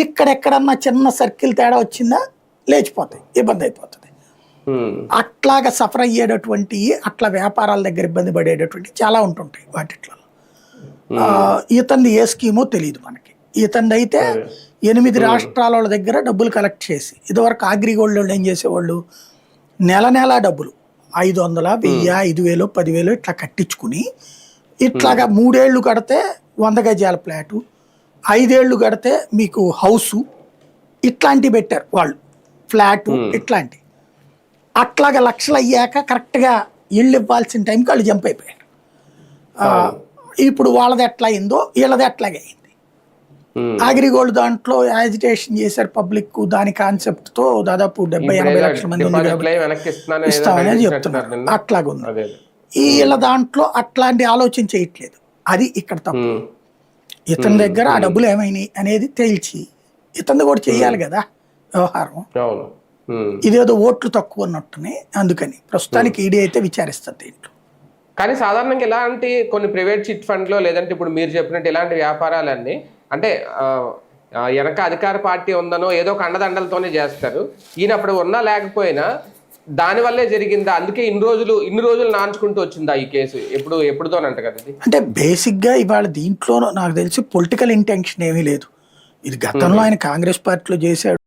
ఇక్కడెక్కడన్నా చిన్న సర్కిల్ తేడా వచ్చిందా లేచిపోతాయి, ఇబ్బంది అయిపోతుంది. అట్లాగా సఫర్ అయ్యేటటువంటి, అట్లా వ్యాపారాల దగ్గర ఇబ్బంది పడేటటువంటి చాలా ఉంటుంటాయి వాటిట్లో. ఇతన్ని ఏ స్కీమో తెలియదు మనకి. ఇతన్ని అయితే 8 రాష్ట్రాల వాళ్ళ దగ్గర డబ్బులు కలెక్ట్ చేసి, ఇదివరకు అగ్రిగోల్డ్ వాళ్ళు ఏం చేసేవాళ్ళు, నెల నెల డబ్బులు 500, 1000, 5000, 10,000 ఇట్లా కట్టించుకుని, ఇట్లాగా 3 ఏళ్ళు కడితే 100 గజాల ఫ్లాటు, 5 ఏళ్ళు కడితే మీకు హౌసు, ఇట్లాంటివి పెట్టారు వాళ్ళు, ఫ్లాటు ఇట్లాంటి. అట్లాగా లక్షలు అయ్యాక కరెక్ట్గా ఇళ్ళు ఇవ్వాల్సిన టైంకి వాళ్ళు జంప్ అయిపోయారు. ఇప్పుడు వాళ్ళది ఎట్లా అయిందో వీళ్ళది ఎట్లాగే అయింది. అగ్రిగోల్డ్ దాంట్లో యాజిటేషన్ చేశారు పబ్లిక్, దాని కాన్సెప్ట్తో దాదాపు 70-80 లక్షల మంది ఇస్తామని చెప్తున్నారు. అట్లాగుంది. వీళ్ళ దాంట్లో అట్లాంటి ఆలోచన చేయట్లేదు. అది ఇక్కడ తప్పు. ఇతని దగ్గర ఆ డబ్బులు ఏమైనాయి అనేది తేల్చి ఇతను కూడా చెయ్యాలి కదా వ్యవహారం. ఇదేదో ఓట్లు తక్కువ ఉన్నట్టునే, అందుకని ప్రస్తుతానికి ఈడీ అయితే విచారిస్తుంది దీంట్లో. కానీ సాధారణంగా ఇలాంటి కొన్ని ప్రైవేట్ చిట్ ఫండ్లో, లేదంటే ఇప్పుడు మీరు చెప్పినట్టు ఇలాంటి వ్యాపారాలన్నీ అంటే వెనక అధికార పార్టీ ఉందనో ఏదో ఒక అండదండలతోనే చేస్తారు. ఈయన అప్పుడు ఉన్నా లేకపోయినా దానివల్లే జరిగిందా, అందుకే ఇన్ని రోజులు నాంచుకుంటూ వచ్చిందా ఈ కేసు, ఎప్పుడుతోనంట కదా ఇది? అంటే బేసిక్గా ఇవాళ దీంట్లో నాకు తెలిసి పొలిటికల్ ఇంటెన్షన్ ఏమీ లేదు. ఇది గతంలో ఆయన కాంగ్రెస్ పార్టీలో చేశాడు.